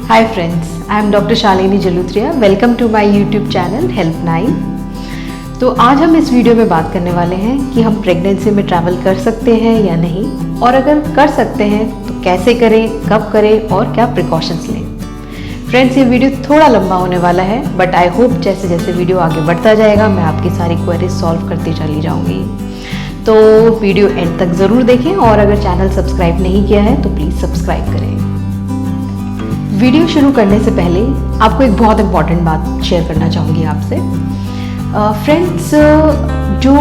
Hi friends, I am Dr. Shalini Jalutria. Welcome to my YouTube channel Help9। तो आज हम इस video में बात करने वाले हैं कि हम प्रेगनेंसी में ट्रैवल कर सकते हैं या नहीं, और अगर कर सकते हैं तो कैसे करें, कब करें और क्या प्रिकॉशंस लें। फ्रेंड्स, ये वीडियो थोड़ा लंबा होने वाला है, बट आई होप जैसे जैसे वीडियो आगे बढ़ता जाएगा मैं आपकी सारी क्वेरीज सॉल्व करती चली जाऊँगी। तो वीडियो एंड तक ज़रूर देखें, और अगर चैनल सब्सक्राइब नहीं किया है तो प्लीज़ सब्सक्राइब करें। वीडियो शुरू करने से पहले आपको एक बहुत इम्पॉर्टेंट बात शेयर करना चाहूँगी आपसे। फ्रेंड्स, जो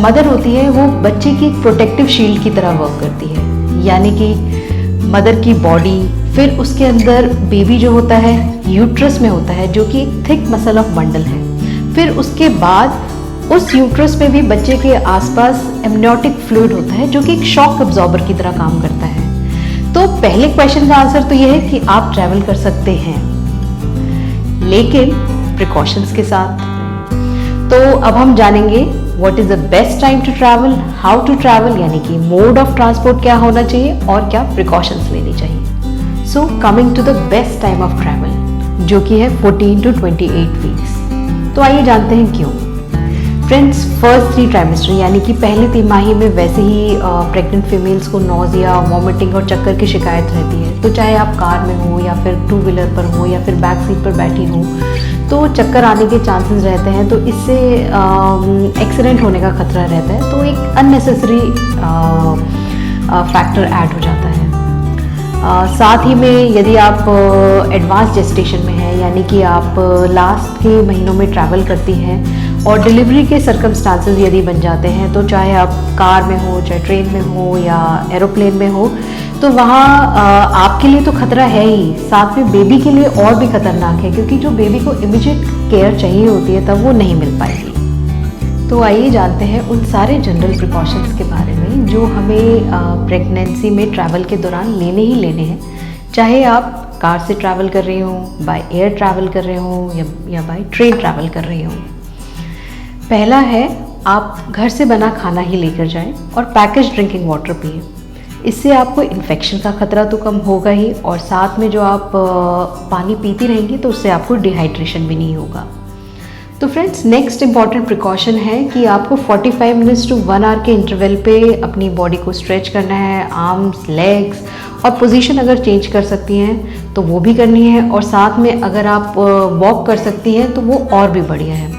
मदर होती है वो बच्चे की एक प्रोटेक्टिव शील्ड की तरह वर्क करती है, यानी कि मदर की बॉडी, फिर उसके अंदर बेबी जो होता है यूट्रस में होता है, जो कि एक थिक मसल ऑफ बंडल है। फिर उसके बाद उस यूट्रस में भी बच्चे के आसपास एमनियोटिक फ्लूइड होता है, जो कि एक शॉक एब्जॉर्बर की तरह काम करता है। तो पहले क्वेश्चन का आंसर तो यह है कि आप ट्रैवल कर सकते हैं, लेकिन प्रिकॉशंस के साथ। तो अब हम जानेंगे what is the best time to travel, how to travel, यानी कि मोड ऑफ ट्रांसपोर्ट क्या होना चाहिए और क्या प्रिकॉशंस लेनी चाहिए। So coming to the best time of travel, जो कि है 14 to 28 वीक्स। तो आइए जानते हैं क्यों। फ्रेंड्स, फर्स्ट 3 ट्राइमेस्टर यानी कि पहली तिमाही में वैसे ही प्रेग्नेंट फीमेल्स को नोजिया, वॉमिटिंग और चक्कर की शिकायत रहती है। तो चाहे आप कार में हो या फिर 2 व्हीलर पर हो या फिर बैक सीट पर बैठी हो, तो चक्कर आने के चांसेस रहते हैं। तो इससे एक्सीडेंट होने का खतरा रहता है। तो एक अननेसेसरी फैक्टर ऐड हो जाता है। साथ ही में यदि आप एडवांस जेस्टेशन में हैं, यानी कि आप लास्ट के महीनों में ट्रैवल करती हैं और डिलीवरी के सर्कमस्टांसेस यदि बन जाते हैं, तो चाहे आप कार में हो, चाहे ट्रेन में हो या एरोप्लेन में हो, तो वहाँ आपके लिए तो खतरा है ही, साथ में बेबी के लिए और भी खतरनाक है, क्योंकि जो बेबी को इमीडिएट केयर चाहिए होती है तब वो नहीं मिल पाएगी। तो आइए जानते हैं उन सारे जनरल प्रिकॉशंस के बारे में जो हमें प्रेगनेंसी में ट्रैवल के दौरान लेने ही लेने हैं, चाहे आप कार से ट्रैवल कर रहे हो, बाय एयर ट्रैवल कर रहे हो या बाय ट्रेन ट्रैवल कर रहे हो। पहला है, आप घर से बना खाना ही लेकर जाएं और पैकेज ड्रिंकिंग वाटर पिएं। इससे आपको इन्फेक्शन का खतरा तो कम होगा ही, और साथ में जो आप पानी पीती रहेंगी तो उससे आपको डिहाइड्रेशन भी नहीं होगा। तो फ्रेंड्स, नेक्स्ट इम्पॉर्टेंट प्रिकॉशन है कि आपको 45 मिनट्स टू 1 आवर के इंटरवल पे अपनी बॉडी को स्ट्रेच करना है, आर्म्स, लेग्स, और पोजीशन अगर चेंज कर सकती हैं तो वो भी करनी है, और साथ में अगर आप वॉक कर सकती हैं तो वो और भी बढ़िया है।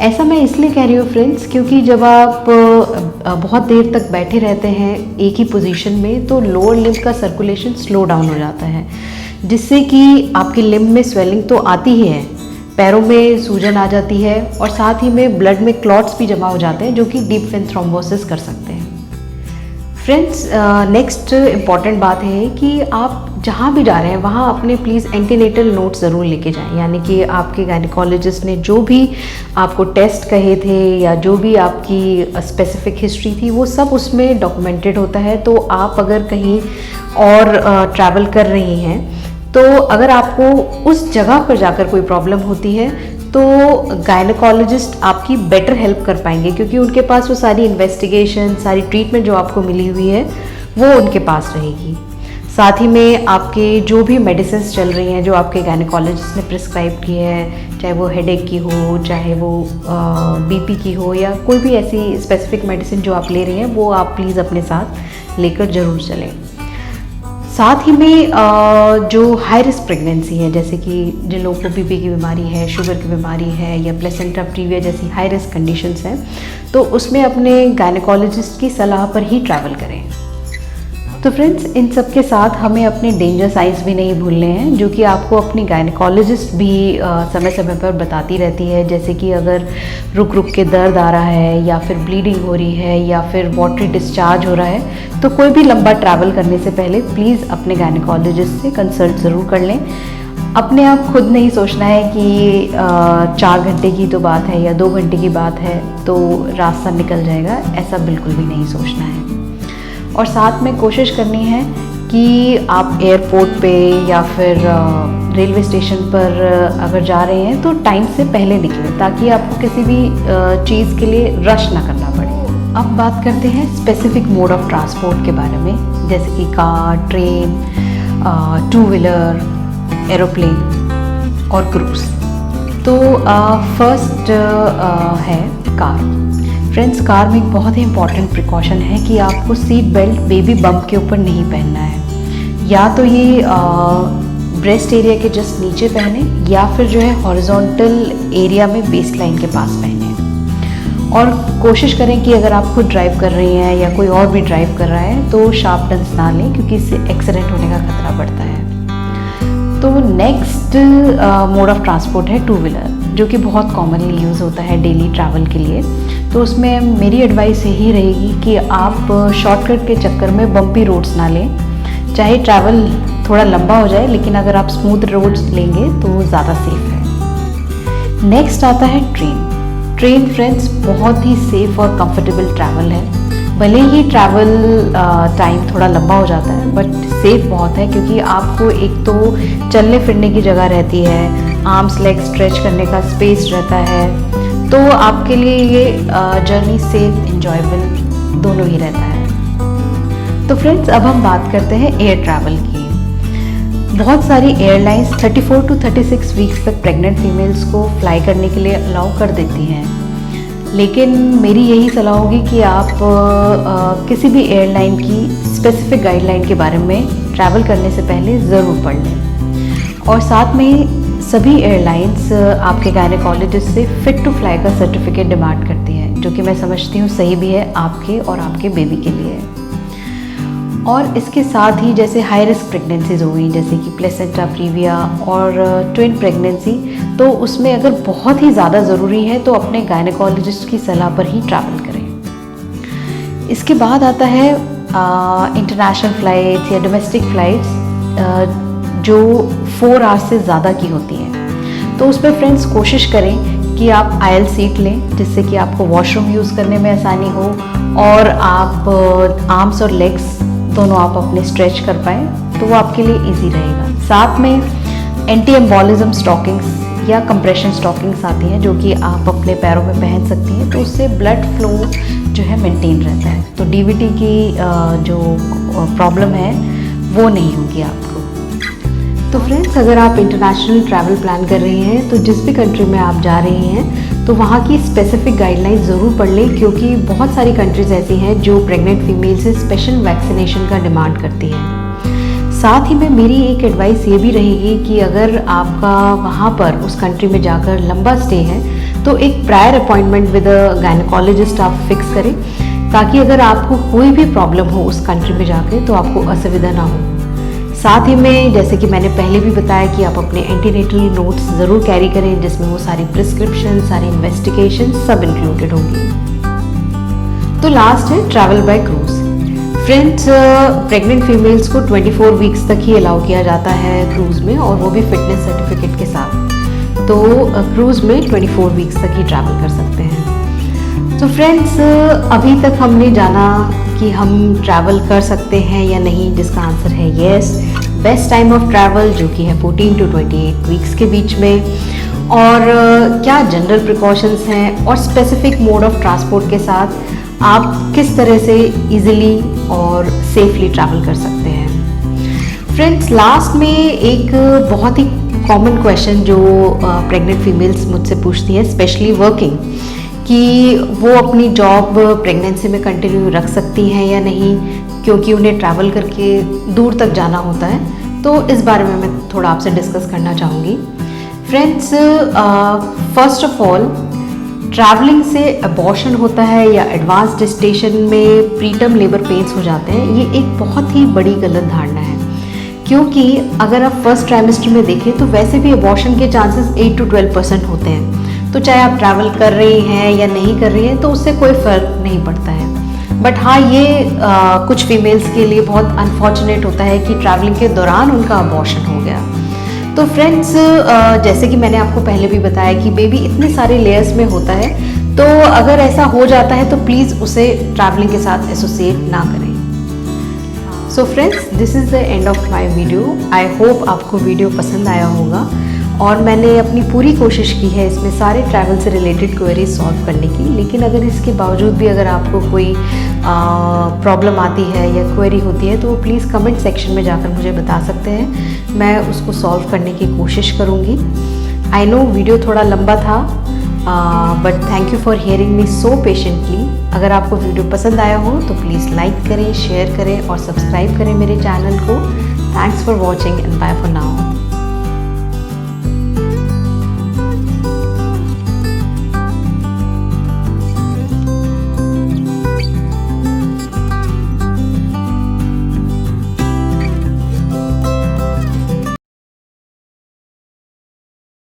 ऐसा मैं इसलिए कह रही हूँ फ्रेंड्स, क्योंकि जब आप बहुत देर तक बैठे रहते हैं एक ही पोजीशन में, तो लोअर लिम्ब का सर्कुलेशन स्लो डाउन हो जाता है, जिससे कि आपकी लिम्ब में स्वेलिंग तो आती ही है, पैरों में सूजन आ जाती है, और साथ ही में ब्लड में क्लॉट्स भी जमा हो जाते हैं, जो कि डीप वेन थ्रोम्बोसिस कर सकते हैं। फ्रेंड्स, नेक्स्ट इम्पॉर्टेंट बात है कि आप जहाँ भी जा रहे हैं वहाँ अपने प्लीज़ एंटीनेटल नोट ज़रूर लेके जाएं, यानी कि आपके गायनिकोलॉजिस्ट ने जो भी आपको टेस्ट कहे थे या जो भी आपकी स्पेसिफिक हिस्ट्री थी वो सब उसमें डॉक्यूमेंटेड होता है। तो आप अगर कहीं और ट्रैवल कर रही हैं, तो अगर आपको उस जगह पर जाकर कोई प्रॉब्लम होती है तो गायनेकोलॉजिस्ट आपकी बेटर हेल्प कर पाएंगे, क्योंकि उनके पास वो सारी इन्वेस्टिगेशन, सारी ट्रीटमेंट जो आपको मिली हुई है वो उनके पास रहेगी। साथ ही में आपके जो भी मेडिसिन्स चल रही हैं जो आपके गायनेकोलॉजिस्ट ने प्रिस्क्राइब की है, चाहे वो हेडेक की हो, चाहे वो बीपी की हो, या कोई भी ऐसी स्पेसिफिक मेडिसिन जो आप ले रही हैं, वो आप प्लीज़ अपने साथ लेकर ज़रूर चलें। साथ ही में जो हाई रिस्क प्रेगनेंसी है, जैसे कि जिन लोगों को बीपी की बीमारी है, शुगर की बीमारी है, या प्लेसेंटा प्रीविया जैसी हाई रिस्क कंडीशंस हैं, तो उसमें अपने गायनेकोलॉजिस्ट की सलाह पर ही ट्रैवल करें। तो फ्रेंड्स, इन सब के साथ हमें अपने डेंजर साइंस भी नहीं भूलने हैं, जो कि आपको अपनी गायनेकोलॉजिस्ट भी समय समय पर बताती रहती है, जैसे कि अगर रुक रुक के दर्द आ रहा है, या फिर ब्लीडिंग हो रही है, या फिर वाटरी डिस्चार्ज हो रहा है, तो कोई भी लंबा ट्रैवल करने से पहले प्लीज़ अपने गायनेकोलॉजिस्ट से कंसल्ट ज़रूर कर लें। अपने आप खुद नहीं सोचना है कि 4 घंटे की तो बात है या 2 घंटे की बात है तो रास्ता निकल जाएगा, ऐसा बिल्कुल भी नहीं सोचना है। और साथ में कोशिश करनी है कि आप एयरपोर्ट पे या फिर रेलवे स्टेशन पर अगर जा रहे हैं तो टाइम से पहले निकलें, ताकि आपको किसी भी चीज़ के लिए रश ना करना पड़े। अब बात करते हैं स्पेसिफिक मोड ऑफ ट्रांसपोर्ट के बारे में, जैसे कि कार, ट्रेन, 2 व्हीलर, एरोप्लेन और क्रूज़। तो फर्स्ट है कार। फ्रेंड्स, कार में एक बहुत ही इंपॉर्टेंट प्रिकॉशन है कि आपको सीट बेल्ट बेबी बम्प के ऊपर नहीं पहनना है। या तो ये ब्रेस्ट एरिया के जस्ट नीचे पहने या फिर जो है हॉरिजॉन्टल एरिया में बेस लाइन के पास पहने। और कोशिश करें कि अगर आप खुद ड्राइव कर रही हैं या कोई और भी ड्राइव कर रहा है तो शार्प टर्न्स ना लें, क्योंकि इससे एक्सीडेंट होने का खतरा बढ़ता है। तो नेक्स्ट मोड ऑफ ट्रांसपोर्ट है टू व्हीलर, जो कि बहुत कॉमनली यूज़ होता है डेली ट्रैवल के लिए। तो उसमें मेरी एडवाइस यही रहेगी कि आप शॉर्टकट के चक्कर में बम्पी रोड्स ना लें। चाहे ट्रैवल थोड़ा लंबा हो जाए, लेकिन अगर आप स्मूथ रोड्स लेंगे तो ज़्यादा सेफ है। नेक्स्ट आता है ट्रेन। ट्रेन फ्रेंड्स बहुत ही सेफ़ और कंफर्टेबल ट्रैवल है। भले ही ट्रैवल टाइम थोड़ा लंबा हो जाता है, बट सेफ़ बहुत है, क्योंकि आपको एक तो चलने फिरने की जगह रहती है, आर्म्स लेग स्ट्रेच करने का स्पेस रहता है। तो आपके लिए ये जर्नी सेफ एंजॉयबल दोनों ही रहता है। तो फ्रेंड्स, अब हम बात करते हैं एयर ट्रैवल की। बहुत सारी एयरलाइंस 34 to 36 वीक्स तक प्रेग्नेंट फीमेल्स को फ्लाई करने के लिए अलाउ कर देती हैं, लेकिन मेरी यही सलाह होगी कि आप किसी भी एयरलाइन की स्पेसिफिक गाइडलाइन के बारे में ट्रैवल करने से पहले ज़रूर पढ़ लें। और साथ में सभी एयरलाइंस आपके गायनेकोलॉजिस्ट से फिट टू फ्लाई का सर्टिफिकेट डिमांड करती हैं, जो कि मैं समझती हूँ सही भी है आपके और आपके बेबी के लिए। और इसके साथ ही जैसे हाई रिस्क प्रेगनेंसीज हो गई, जैसे कि प्लेसेंटा प्रीविया और ट्विन प्रेगनेंसी, तो उसमें अगर बहुत ही ज़्यादा ज़रूरी है तो अपने गायनेकोलॉजिस्ट की सलाह पर ही ट्रैवल करें। इसके बाद आता है इंटरनेशनल फ़्लाइट्स या डोमेस्टिक फ़्लाइट्स जो 4 आवर्स से ज़्यादा की होती हैं। तो उसमें फ्रेंड्स कोशिश करें कि आप आयल सीट लें, जिससे कि आपको वॉशरूम यूज़ करने में आसानी हो और आप आर्म्स और लेग्स दोनों आप अपने स्ट्रेच कर पाएँ, तो वो आपके लिए इजी रहेगा। साथ में एंटी एम्बोलिज्म स्टॉकिंग्स या कंप्रेशन स्टॉकिंग्स आती हैं, जो कि आप अपने पैरों में पहन सकती हैं, तो उससे ब्लड फ्लो जो है मेंटेन रहता है। तो डीवीटी की जो प्रॉब्लम है वो नहीं होगी आपको। तो फ्रेंड्स, अगर आप इंटरनेशनल ट्रैवल प्लान कर रही हैं तो जिस भी कंट्री में आप जा रही हैं तो वहाँ की स्पेसिफिक गाइडलाइंस ज़रूर पढ़ लें, क्योंकि बहुत सारी कंट्रीज़ ऐसी हैं जो प्रेग्नेंट फीमेल से स्पेशल वैक्सीनेशन का डिमांड करती हैं। साथ ही में मेरी एक एडवाइस ये भी रहेगी कि अगर आपका वहाँ पर उस कंट्री में जाकर लंबा स्टे है तो एक prior appointment with a gynaecologist आप फिक्स करें, ताकि अगर आपको कोई भी प्रॉब्लम हो उस कंट्री में जाके तो आपको असुविधा ना हो। साथ ही में जैसे कि मैंने पहले भी बताया कि आप अपने एंटीनेटल नोट्स ज़रूर कैरी करें, जिसमें वो सारी प्रिस्क्रिप्शन, सारी इन्वेस्टिगेशन सब इंक्लूडेड होंगी। तो लास्ट है travel by cruise. Friends, pregnant females को 24 वीक्स तक ही अलाउ किया जाता है क्रूज़ में, और वो भी फिटनेस सर्टिफिकेट के साथ। तो क्रूज़ में 24 वीक्स तक ही ट्रैवल कर सकते हैं। तो फ्रेंड्स, अभी तक हमने जाना कि हम ट्रैवल कर सकते हैं या नहीं, जिसका आंसर है yes. Best time of travel जो कि है 14 to 28 वीक्स के बीच में, और क्या जनरल प्रिकॉशंस हैं और स्पेसिफिक मोड ऑफ ट्रांसपोर्ट के साथ आप किस तरह से इजीली और सेफली ट्रैवल कर सकते हैं। फ्रेंड्स, लास्ट में एक बहुत ही कॉमन क्वेश्चन जो प्रेग्नेंट फीमेल्स मुझसे पूछती हैं, स्पेशली वर्किंग, कि वो अपनी जॉब प्रेगनेंसी में कंटिन्यू रख सकती हैं या नहीं, क्योंकि उन्हें ट्रैवल करके दूर तक जाना होता है। तो इस बारे में मैं थोड़ा आपसे डिस्कस करना चाहूँगी। Friends, first of all, travelling से अबॉर्शन होता है या एडवांस जेस्टेशन में प्रीटर्म लेबर पेन्स हो जाते हैं, ये एक बहुत ही बड़ी गलत धारणा है। क्योंकि अगर आप फर्स्ट ट्राइमेस्टर में देखें तो वैसे भी अबॉर्शन के चांसेस 8 to 12% होते हैं। तो चाहे आप ट्रैवल कर रही हैं या नहीं कर रही हैं तो उससे कोई फ़र्क नहीं पड़ता है। बट हाँ, ये कुछ फीमेल्स के लिए बहुत अनफॉर्चुनेट होता है कि ट्रैवलिंग के दौरान उनका अबॉर्शन हो गया। तो फ्रेंड्स, जैसे कि मैंने आपको पहले भी बताया कि बेबी इतने सारे लेयर्स में होता है, तो अगर ऐसा हो जाता है तो प्लीज़ उसे ट्रैवलिंग के साथ एसोसिएट ना करें। So friends, this is the end of my video. I hope आपको वीडियो पसंद आया होगा, और मैंने अपनी पूरी कोशिश की है इसमें सारे ट्रैवल से रिलेटेड क्वेरीज सॉल्व करने की। लेकिन अगर इसके बावजूद भी अगर आपको कोई प्रॉब्लम आती है या क्वेरी होती है, तो वो प्लीज़ कमेंट सेक्शन में जाकर मुझे बता सकते हैं, मैं उसको सॉल्व करने की कोशिश करूँगी। आई नो वीडियो थोड़ा लंबा था, but thank you for hearing me so patiently. अगर आपको वीडियो पसंद आया हो तो प्लीज़ लाइक करें, शेयर करें और सब्सक्राइब करें मेरे चैनल को। Thanks for watching and bye for now.